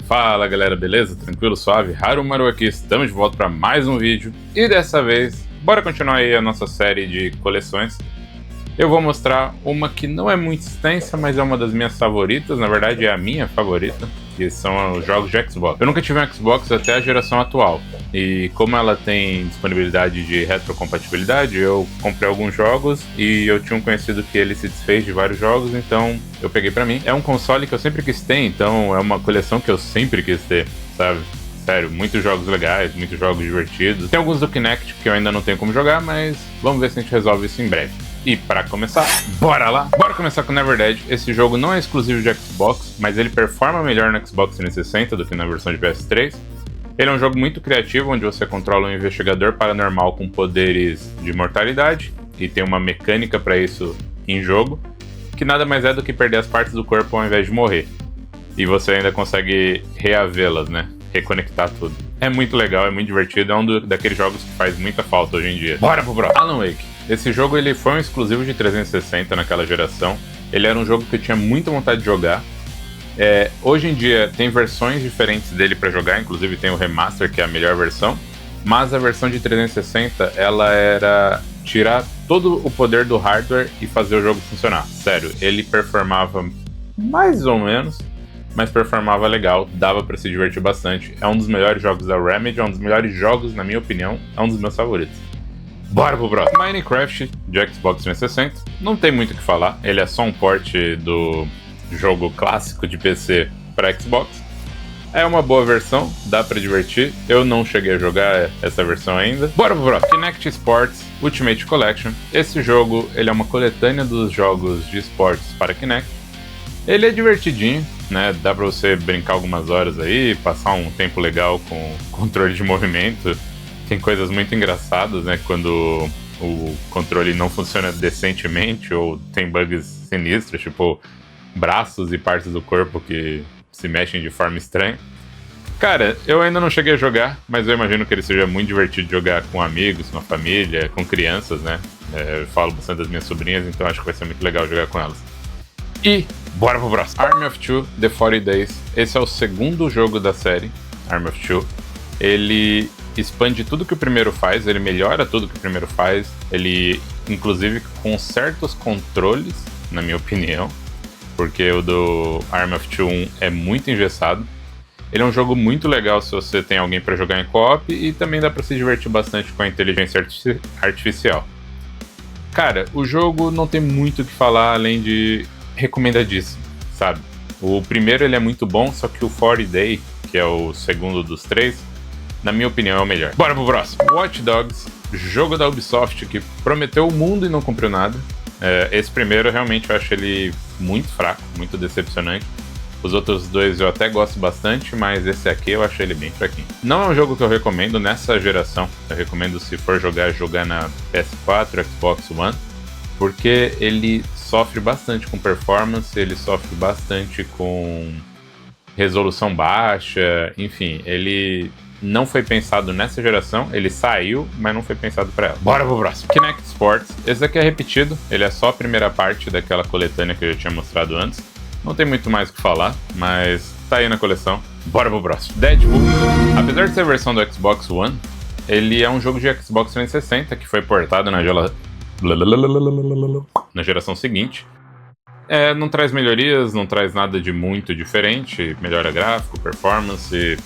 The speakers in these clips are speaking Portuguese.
Fala galera, beleza? Tranquilo, suave? Harumaru aqui, estamos de volta para mais um vídeo. E dessa vez, bora continuar aí a nossa série de coleções. Eu vou mostrar uma que não é muito extensa, mas é uma das minhas favoritas. Na verdade é a minha favorita, que são os jogos de Xbox. Eu nunca tive um Xbox até a geração atual. E como ela tem disponibilidade de retrocompatibilidade, eu comprei alguns jogos e eu tinha um conhecido que ele se desfez de vários jogos, então eu peguei pra mim. É um console que eu sempre quis ter, então é uma coleção que eu sempre quis ter, sabe? Sério, muitos jogos legais, muitos jogos divertidos. Tem alguns do Kinect que eu ainda não tenho como jogar, mas vamos ver se a gente resolve isso em breve. E para começar, bora lá! Bora começar com Never Dead. Esse jogo não é exclusivo de Xbox, mas ele performa melhor no Xbox 360 do que na versão de PS3. Ele é um jogo muito criativo, onde você controla um investigador paranormal com poderes de mortalidade, e tem uma mecânica para isso em jogo, que nada mais é do que perder as partes do corpo ao invés de morrer. E você ainda consegue reavê-las, né? Reconectar tudo. É muito legal, é muito divertido, é um daqueles jogos que faz muita falta hoje em dia. Bora pro próximo! Alan Wake. Esse jogo ele foi um exclusivo de 360 naquela geração. Ele era um jogo que eu tinha muita vontade de jogar. Hoje em dia tem versões diferentes dele para jogar, inclusive tem o remaster, que é a melhor versão. Mas a versão de 360, ela era tirar todo o poder do hardware e fazer o jogo funcionar. Sério, ele performava mais ou menos, mas performava legal, dava para se divertir bastante. É um dos melhores jogos da Remedy, é um dos melhores jogos, na minha opinião, é um dos meus favoritos. Bora pro próximo. Minecraft de Xbox 360. Não tem muito o que falar, ele é só um port do jogo clássico de PC para Xbox. É uma boa versão, dá para divertir. Eu não cheguei a jogar essa versão ainda. Bora pro próximo. Kinect Sports Ultimate Collection. Esse jogo ele é uma coletânea dos jogos de esportes para Kinect. Ele é divertidinho, né? Dá pra você brincar algumas horas aí, passar um tempo legal com controle de movimento. Tem coisas muito engraçadas, né? Quando o controle não funciona decentemente ou tem bugs sinistros, tipo braços e partes do corpo que se mexem de forma estranha. Cara, eu ainda não cheguei a jogar, mas eu imagino que ele seja muito divertido de jogar com amigos, com a família, com crianças, né? Eu falo bastante das minhas sobrinhas, então acho que vai ser muito legal jogar com elas. E bora pro próximo. Army of Two, The 40 Days. Esse é o segundo jogo da série, Army of Two. Ele expande tudo que o primeiro faz, ele melhora tudo que o primeiro faz. Ele, inclusive, com certos controles, na minha opinião, porque o do Army of Two 1 é muito engessado. Ele é um jogo muito legal se você tem alguém para jogar em co-op, e também dá para se divertir bastante com a inteligência artificial. Cara, o jogo não tem muito o que falar além de recomendadíssimo, sabe? O primeiro ele é muito bom, só que o 40 Day, que é o segundo dos três, na minha opinião é o melhor. Bora pro próximo. Watch Dogs, jogo da Ubisoft que prometeu o mundo e não cumpriu nada. Esse primeiro realmente eu acho ele muito fraco, muito decepcionante. Os outros dois eu até gosto bastante, mas esse aqui eu achei ele bem fraquinho. Não é um jogo que eu recomendo nessa geração. Eu recomendo, se for jogar na PS4, Xbox One, porque ele sofre bastante com performance, ele sofre bastante com resolução baixa, enfim, ele não foi pensado nessa geração, ele saiu, mas não foi pensado pra ela. Bora pro próximo. Kinect Sports. Esse daqui é repetido, ele é só a primeira parte daquela coletânea que eu já tinha mostrado antes. Não tem muito mais o que falar, mas tá aí na coleção. Bora pro próximo. Deadpool. Apesar de ser a versão do Xbox One, ele é um jogo de Xbox 360 que foi portado na geração seguinte. Não traz melhorias, não traz nada de muito diferente, melhora gráfico, performance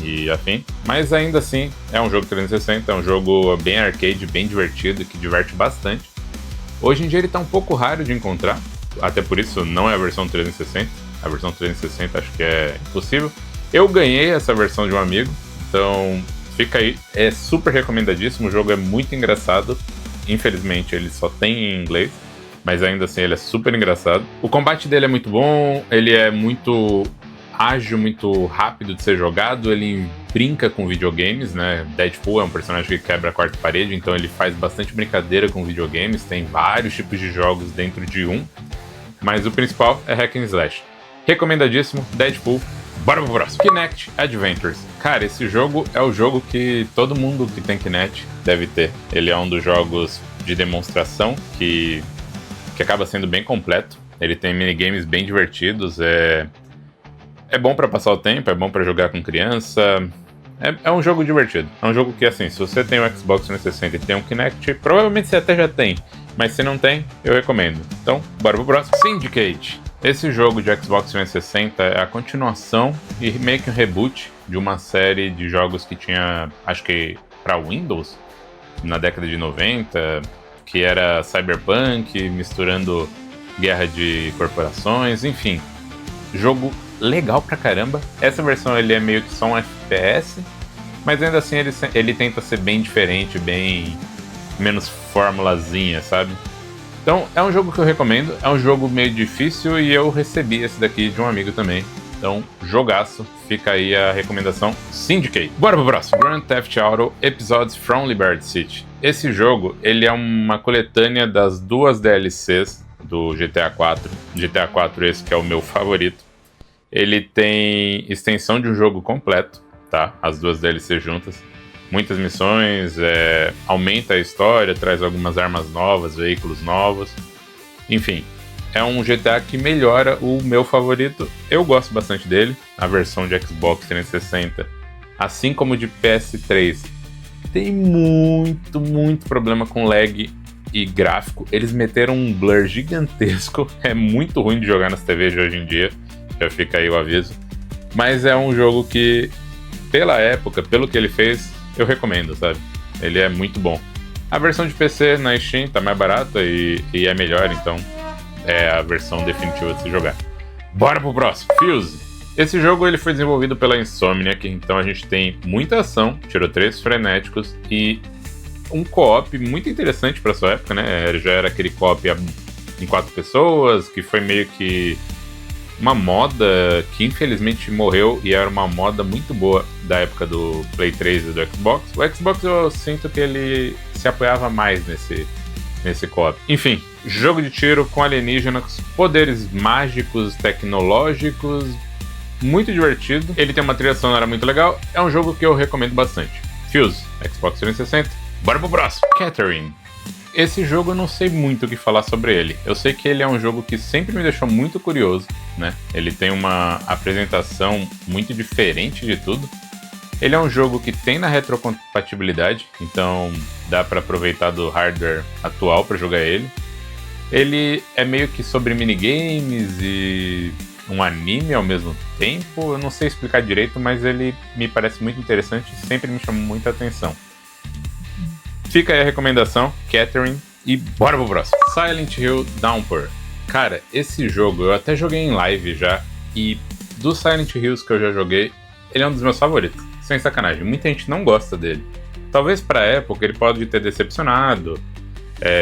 e afim, mas ainda assim é um jogo 360, é um jogo bem arcade, bem divertido, que diverte bastante. Hoje em dia ele tá um pouco raro de encontrar, até por isso não é a versão 360, a versão 360 acho que é impossível. Eu ganhei essa versão de um amigo, então fica aí, é super recomendadíssimo, o jogo é muito engraçado, infelizmente ele só tem em inglês, mas ainda assim ele é super engraçado. O combate dele é muito bom, ele é muito ágil, muito rápido de ser jogado, ele brinca com videogames, né? Deadpool é um personagem que quebra a quarta parede, então ele faz bastante brincadeira com videogames, tem vários tipos de jogos dentro de um, mas o principal é Hack and Slash. Recomendadíssimo, Deadpool. Bora pro próximo. Kinect Adventures. Cara, esse jogo é o jogo que todo mundo que tem Kinect deve ter. Ele é um dos jogos de demonstração que acaba sendo bem completo. Ele tem minigames bem divertidos, É bom pra passar o tempo, é bom pra jogar com criança. É um jogo divertido. É um jogo que, assim, se você tem um Xbox 360 e tem um Kinect, provavelmente você até já tem. Mas se não tem, eu recomendo. Então, bora pro próximo. Syndicate. Esse jogo de Xbox 360 é a continuação e meio que um reboot de uma série de jogos que tinha, acho que pra Windows, na década de 90, que era Cyberpunk, misturando guerra de corporações, enfim. Jogo legal pra caramba. Essa versão ele é meio que só um FPS, mas ainda assim ele tenta ser bem diferente, bem menos formulazinha, sabe? Então é um jogo que eu recomendo, é um jogo meio difícil e eu recebi esse daqui de um amigo também. Então, jogaço, fica aí a recomendação Syndicate. Bora pro próximo. Grand Theft Auto Episodes from Liberty City. Esse jogo, ele é uma coletânea das duas DLCs do GTA 4. GTA 4 esse que é o meu favorito. Ele tem extensão de um jogo completo, tá? As duas DLCs juntas. Muitas missões, aumenta a história, traz algumas armas novas, veículos novos. Enfim, é um GTA que melhora o meu favorito. Eu gosto bastante dele. A versão de Xbox 360, assim como de PS3, tem muito problema com lag e gráfico. Eles meteram um blur gigantesco. É muito ruim de jogar nas TVs de hoje em dia. Já fica aí o aviso. Mas é um jogo que, pela época, pelo que ele fez, eu recomendo, sabe? Ele é muito bom. A versão de PC na Steam tá mais barata e é melhor, então é a versão definitiva de se jogar. Bora pro próximo. Fuse. Esse jogo ele foi desenvolvido pela Insomniac, então a gente tem muita ação, tiroteios frenéticos e um co-op muito interessante pra sua época, né? Já era aquele co-op em 4 pessoas, que foi meio que uma moda que infelizmente morreu e era uma moda muito boa da época do Play 3 e do Xbox. O Xbox eu sinto que ele se apoiava mais nesse co-op. Enfim, jogo de tiro com alienígenas, poderes mágicos, tecnológicos, muito divertido. Ele tem uma trilha sonora muito legal, é um jogo que eu recomendo bastante. Fuse, Xbox 360. Bora pro próximo. Catherine. Esse jogo eu não sei muito o que falar sobre ele. Eu sei que ele é um jogo que sempre me deixou muito curioso, né? Ele tem uma apresentação muito diferente de tudo. Ele é um jogo que tem na retrocompatibilidade, então dá para aproveitar do hardware atual para jogar ele. Ele é meio que sobre minigames e um anime ao mesmo tempo. Eu não sei explicar direito, mas ele me parece muito interessante e sempre me chamou muita atenção. Fica aí a recomendação, Catherine, e bora pro próximo. Silent Hill Downpour. Cara, esse jogo eu até joguei em live já, e dos Silent Hills que eu já joguei, ele é um dos meus favoritos. Sem sacanagem, muita gente não gosta dele. Talvez pra época ele pode ter decepcionado.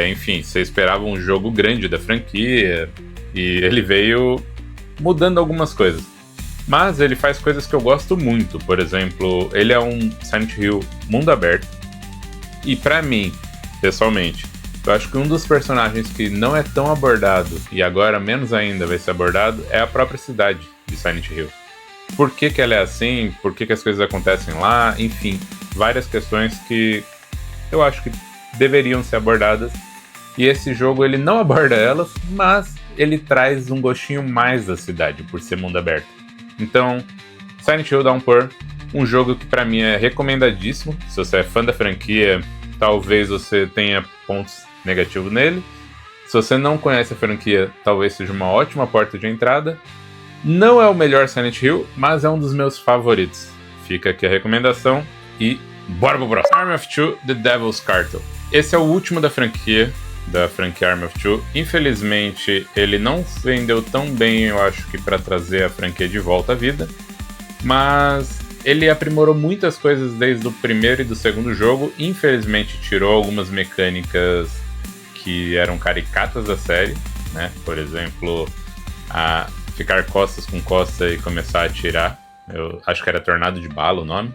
Enfim, você esperava um jogo grande da franquia, e ele veio mudando algumas coisas. Mas ele faz coisas que eu gosto muito. Por exemplo, ele é um Silent Hill mundo aberto. E pra mim, pessoalmente, eu acho que um dos personagens que não é tão abordado, e agora menos ainda vai ser abordado, é a própria cidade de Silent Hill. Por que que ela é assim? Por que que as coisas acontecem lá? Enfim, várias questões que eu acho que deveriam ser abordadas. E esse jogo ele não aborda elas, mas ele traz um gostinho mais da cidade, por ser mundo aberto. Então, Silent Hill Downpour, um jogo que pra mim é recomendadíssimo. Se você é fã da franquia, talvez você tenha pontos negativos nele. Se você não conhece a franquia, talvez seja uma ótima porta de entrada. Não é o melhor Silent Hill, mas é um dos meus favoritos. Fica aqui a recomendação e bora pro próximo. Army of Two, The Devil's Cartel. Esse é o último da franquia Army of Two. Infelizmente, ele não vendeu tão bem, eu acho que para trazer a franquia de volta à vida. Mas ele aprimorou muitas coisas desde o primeiro e do segundo jogo. Infelizmente, tirou algumas mecânicas que eram caricatas da série, né? Por exemplo, a ficar costas com costa e começar a atirar. Eu acho que era Tornado de Bala o nome.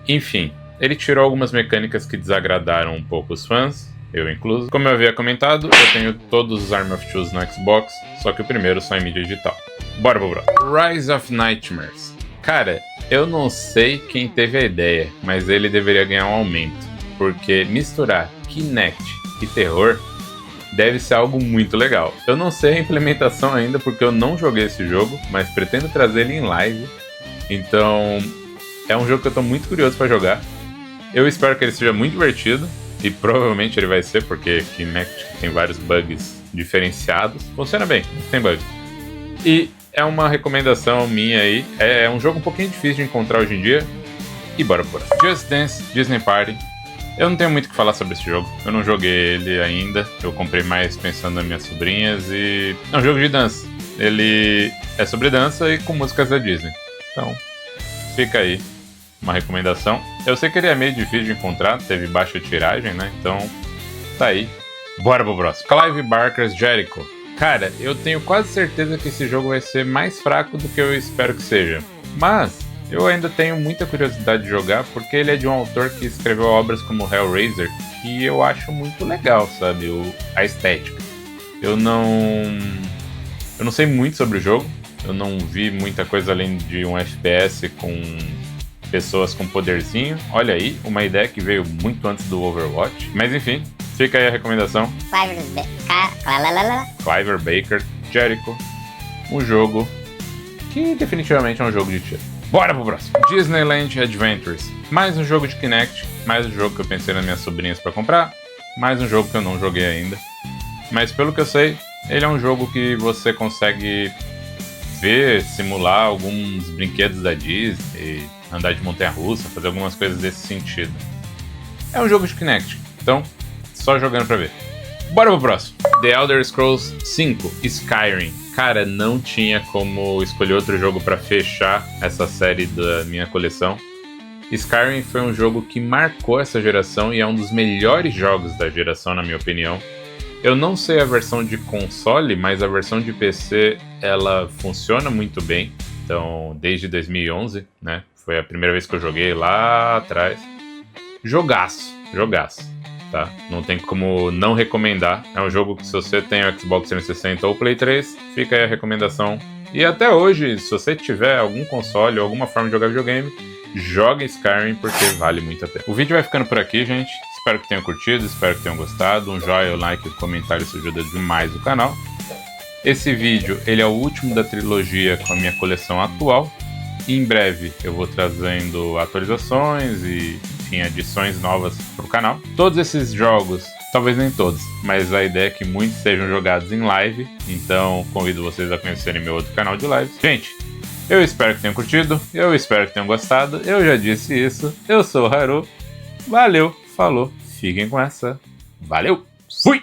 Enfim, ele tirou algumas mecânicas que desagradaram um pouco os fãs, eu incluso. Como eu havia comentado, eu tenho todos os Army of Two no Xbox, só que o primeiro só em mídia digital. Bora pro próximo. Rise of Nightmares. Cara, eu não sei quem teve a ideia, mas ele deveria ganhar um aumento, porque misturar Kinect e terror deve ser algo muito legal. Eu não sei a implementação ainda porque eu não joguei esse jogo, mas pretendo trazer ele em live. Então é um jogo que eu tô muito curioso para jogar. Eu espero que ele seja muito divertido, e provavelmente ele vai ser, porque Kinect tem vários bugs diferenciados. Funciona bem, não tem bug. E é uma recomendação minha aí. É um jogo um pouquinho difícil de encontrar hoje em dia. E bora por aí. Just Dance Disney Party. Eu não tenho muito o que falar sobre esse jogo. Eu não joguei ele ainda. Eu comprei mais pensando nas minhas sobrinhas e... É um jogo de dança. Ele é sobre dança e com músicas da Disney. Então, fica aí uma recomendação. Eu sei que ele é meio difícil de encontrar, teve baixa tiragem, né? Então, tá aí. Bora pro próximo. Clive Barker's Jericho. Cara, eu tenho quase certeza que esse jogo vai ser mais fraco do que eu espero que seja. Mas eu ainda tenho muita curiosidade de jogar, porque ele é de um autor que escreveu obras como Hellraiser, que eu acho muito legal, sabe? A estética. Eu não sei muito sobre o jogo. Eu não vi muita coisa além de um FPS com pessoas com poderzinho. Olha aí, uma ideia que veio muito antes do Overwatch. Mas enfim, fica aí a recomendação. Clive Barker, Jericho. Um jogo que definitivamente é um jogo de tiro. Bora pro próximo. Disneyland Adventures. Mais um jogo de Kinect. Mais um jogo que eu pensei nas minhas sobrinhas pra comprar. Mais um jogo que eu não joguei ainda. Mas pelo que eu sei, ele é um jogo que você consegue ver, simular alguns brinquedos da Disney, andar de montanha-russa, fazer algumas coisas desse sentido. É um jogo de Kinect, então só jogando pra ver. Bora pro próximo. The Elder Scrolls V Skyrim. Cara, não tinha como escolher outro jogo pra fechar essa série da minha coleção. Skyrim foi um jogo que marcou essa geração e é um dos melhores jogos da geração, na minha opinião. Eu não sei a versão de console, mas a versão de PC, ela funciona muito bem. Então, desde 2011, né? Foi a primeira vez que eu joguei lá atrás. Jogaço, tá? Não tem como não recomendar. É um jogo que, se você tem o Xbox 360 ou Play 3, fica aí a recomendação. E até hoje, se você tiver algum console ou alguma forma de jogar videogame, joga Skyrim, porque vale muito a pena. O vídeo vai ficando por aqui, gente. Espero que tenham curtido, espero que tenham gostado. Um joinha, um like e um comentário, isso ajuda demais o canal. Esse vídeo, ele é o último da trilogia com a minha coleção atual. E em breve eu vou trazendo atualizações e, enfim, adições novas para o canal. Todos esses jogos, talvez nem todos, mas a ideia é que muitos sejam jogados em live. Então convido vocês a conhecerem meu outro canal de lives. Gente, eu espero que tenham curtido, eu espero que tenham gostado. Eu já disse isso, eu sou o Haru. Valeu, falou, fiquem com essa. Valeu, fui!